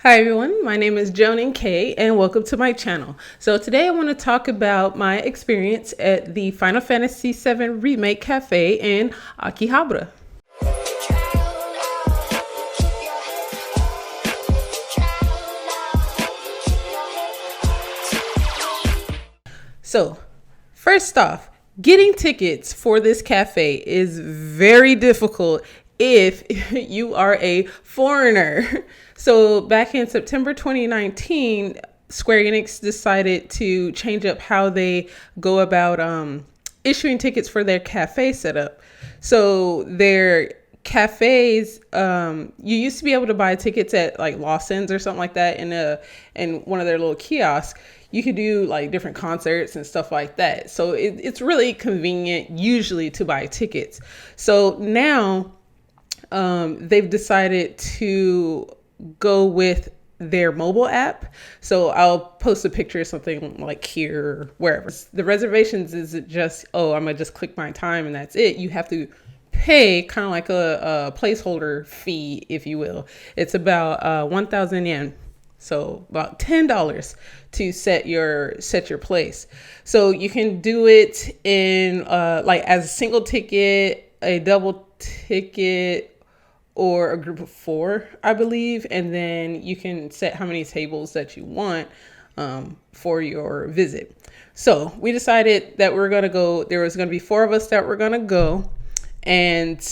Hi everyone, my name is Joan Kay and welcome to my channel. So today I want to talk about my experience at the Final Fantasy VII Remake Cafe in Akihabara. So first off, getting tickets for this cafe is very difficult if you are a foreigner. So back in September 2019, Square Enix decided to change up how they go about issuing tickets for their cafe setup. So their cafes, you used to be able to buy tickets at like Lawson's or something like that in one of their little kiosks. You could do like different concerts and stuff like that. So it's really convenient usually to buy tickets. So now they've decided to go with their mobile app. So I'll post a picture of something like here or wherever. The reservations isn't just, oh, I'm gonna just click my time and that's it. You have to pay kind of like a placeholder fee, if you will. It's about 1,000 yen. So about $10 to set your place. So you can do it in like as a single ticket, a double ticket, or a group of 4, I believe. And then you can set how many tables that you want for your visit. So we decided that we're going to go, there was going to be 4 of us that were going to go. And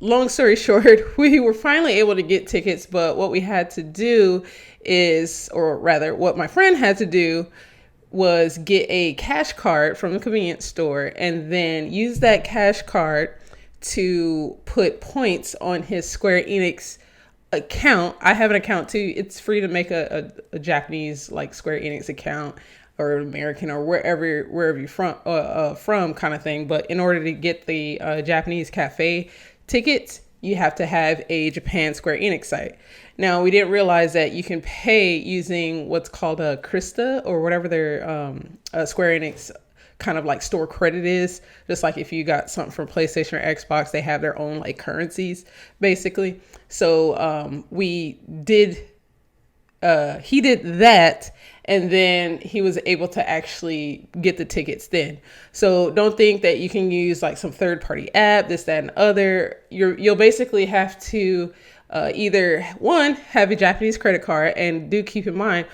long story short, we were finally able to get tickets, but what we had to do is, or rather what my friend had to do was get a cash card from the convenience store and then use that cash card to put points on his Square Enix account. I have an account too. It's free to make a Japanese like Square Enix account or American or wherever you're from kind of thing. But in order to get the Japanese cafe tickets, you have to have a Japan Square Enix site. Now, we didn't realize that you can pay using what's called a Krista or whatever their Square Enix kind of like store credit is. Just like if you got something from PlayStation or Xbox, they have their own like currencies basically. So he did that, and then he was able to actually get the tickets then. So don't think that you can use like some third party app, this, that, and other. You'll basically have to either one, have a Japanese credit card, and do keep in mind,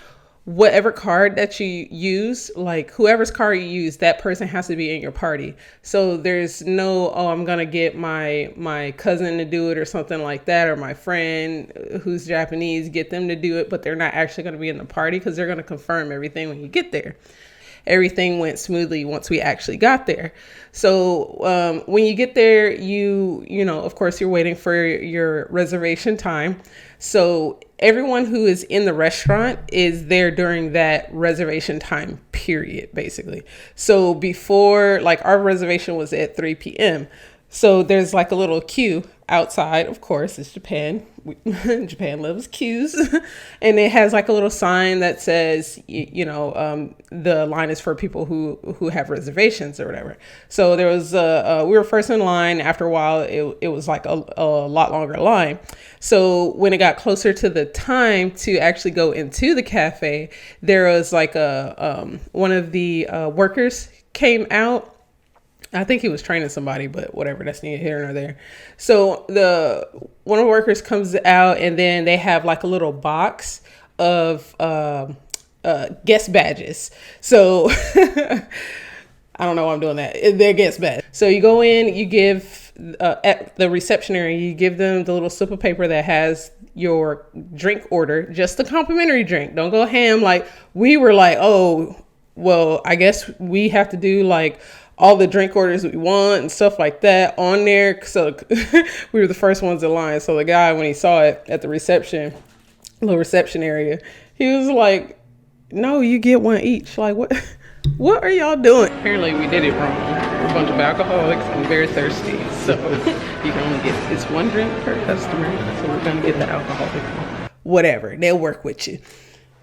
whatever card that you use, like whoever's card you use, that person has to be in your party. So there's no, oh, I'm going to get my cousin to do it or something like that, or my friend who's Japanese, get them to do it, but they're not actually going to be in the party because they're going to confirm everything when you get there. Everything went smoothly once we actually got there. So when you get there, you know, of course, you're waiting for your reservation time. So everyone who is in the restaurant is there during that reservation time period, basically. So before, like our reservation was at 3 p.m. So there's like a little queue outside. Of course, it's Japan. Japan loves queues. And it has like a little sign that says, the line is for people who have reservations or whatever. So there was, we were first in line. After a while, it was like a lot longer line. So when it got closer to the time to actually go into the cafe, there was like one of the workers came out. I think he was training somebody, but whatever, that's neither here nor there. So one of the workers comes out, and then they have like a little box of guest badges. So I don't know why I'm doing that. They're guest badge. So you go in, you give at the reception area, you give them the little slip of paper that has your drink order, just the complimentary drink. Don't go ham. Like we were like, oh, well, I guess we have to do like all the drink orders we want and stuff like that on there. So we were the first ones in line. So the guy, when he saw it at the little reception area, he was like, no, you get one each. Like, what are y'all doing? Apparently we did it wrong. We're a bunch of alcoholics and very thirsty. So you can only get, it's one drink per customer. So we're going to get the alcoholic. Whatever, they'll work with you.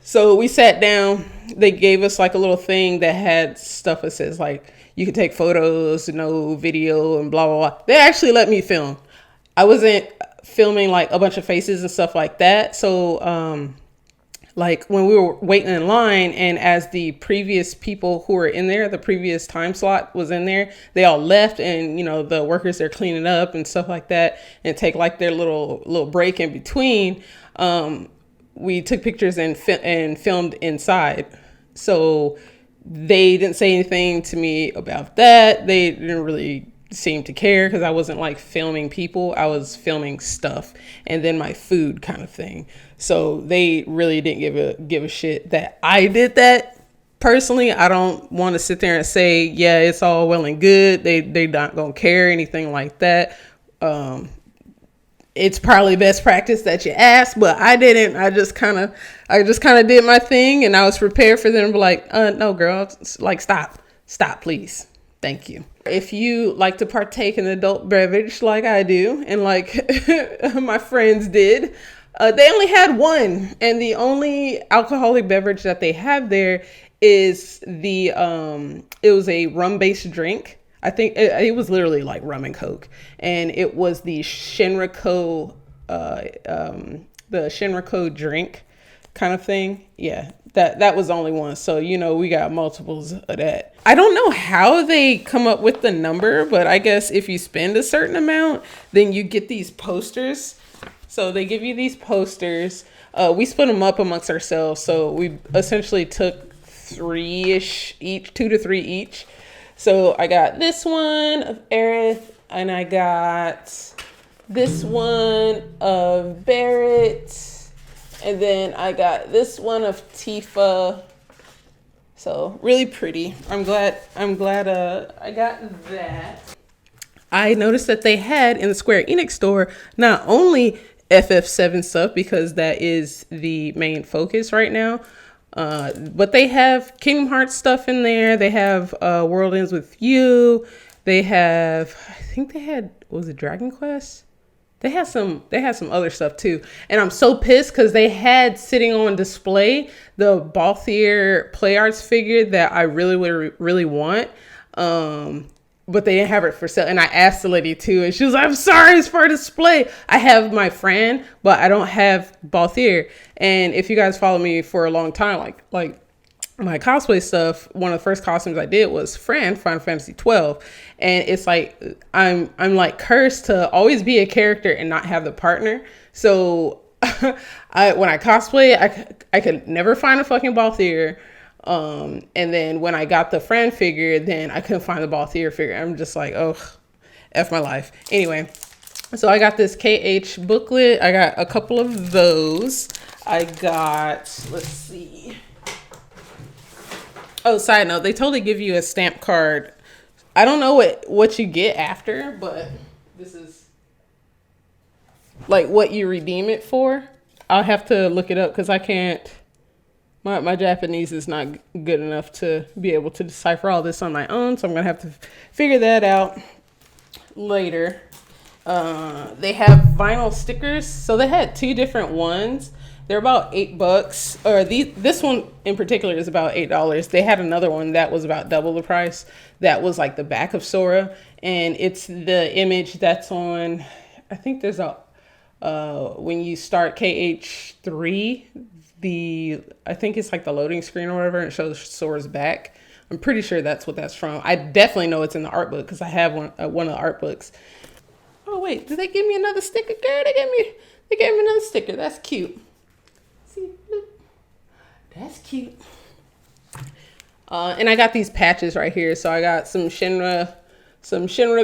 So we sat down. They gave us like a little thing that had stuff that says like, you can take photos, no video, and blah, blah, blah. They actually let me film. I wasn't filming like a bunch of faces and stuff like that. So like when we were waiting in line, and as the previous people who were in there, the previous time slot was in there, they all left, and the workers, they're cleaning up and stuff like that, and take like their little break in between. We took pictures and filmed inside. So they didn't say anything to me about that. They didn't really seem to care, because I wasn't like filming people, I was filming stuff and then my food kind of thing. So they really didn't give a shit that I did that. Personally, I don't want to sit there and say, yeah, it's all well and good. They not gonna care, anything like that. It's probably best practice that you ask, but I didn't. I just kind of did my thing, and I was prepared for them to be like, no, girl, like stop, please. Thank you. If you like to partake in adult beverage like I do, and like my friends did, they only had one, and the only alcoholic beverage that they have there is it was a rum-based drink. I think it was literally like rum and Coke, and it was the Shinriko drink kind of thing. Yeah, that was the only one. So, we got multiples of that. I don't know how they come up with the number, but I guess if you spend a certain amount, then you get these posters. So they give you these posters. We split them up amongst ourselves. So we essentially took 3-ish each, 2 to 3 each. So I got this one of Aerith, and I got this one of Barrett. And then I got this one of Tifa. So really pretty. I'm glad I got that. I noticed that they had in the Square Enix store not only FF7 stuff, because that is the main focus right now, but they have Kingdom Hearts stuff in there. They have World Ends With You. They have, I think they had, was it Dragon Quest? They had some other stuff too. And I'm so pissed because they had sitting on display the Balthier Play Arts figure that I really want. But they didn't have it for sale. And I asked the lady too, and she was like, I'm sorry, it's for display. I have my Fran, but I don't have Balthier. And if you guys follow me for a long time, like my cosplay stuff, one of the first costumes I did was Final Fantasy 12. And it's like, I'm like cursed to always be a character and not have the partner. So when I cosplay, I could never find a fucking Balthier. And then when I got the Fran figure, then I couldn't find the Balthier figure. I'm just like, oh, F my life. Anyway, so I got this KH booklet. I got a couple of those. I got, let's see. Oh, side note, they totally give you a stamp card. I don't know what you get after, but this is like what you redeem it for. I'll have to look it up because I can't. My Japanese is not good enough to be able to decipher all this on my own, so I'm gonna have to figure that out later. They have vinyl stickers, so they had 2 different ones. They're about $8, or this one in particular is about $8. They had another one that was about double the price. That was like the back of Sora, and it's the image that's on. I think there's a when you start KH3, I think it's like the loading screen or whatever, and it shows Sora's back. I'm pretty sure that's what that's from. I definitely know it's in the art book because I have one of the art books. Oh wait, did they give me another sticker, girl? They gave me another sticker. That's cute. See, look. That's cute. And I got these patches right here. So I got some Shinra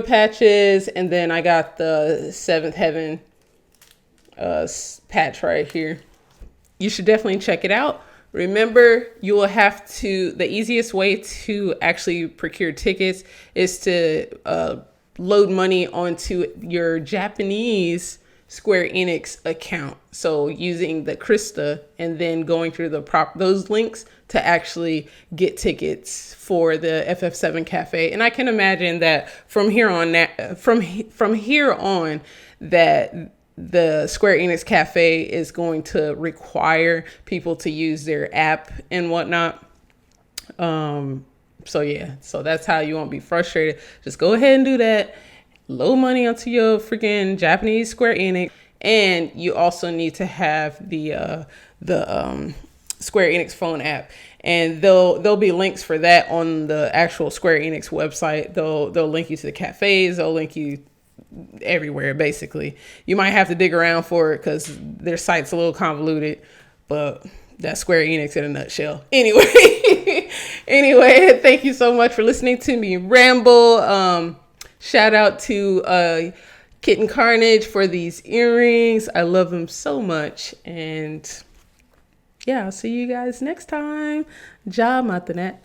patches, and then I got the Seventh Heaven patch right here. You should definitely check it out. Remember, you will have to, the easiest way to actually procure tickets is to load money onto your Japanese Square Enix account. So using the Krista and then going through those links to actually get tickets for the FF7 Cafe. And I can imagine that from here on that the Square Enix Cafe is going to require people to use their app and whatnot. So yeah, so that's how you won't be frustrated. Just go ahead and do that. Load money onto your freaking Japanese Square Enix. And you also need to have the Square Enix phone app, and there'll be links for that on the actual Square Enix website. They'll link you to the cafes. They'll link you everywhere. Basically, you might have to dig around for it because their site's a little convoluted, but that's Square Enix in a nutshell. Anyway, thank you so much for listening to me ramble. Shout out to Kitten Carnage for these earrings. I love them so much, and yeah, I'll see you guys next time. Ja Matanet.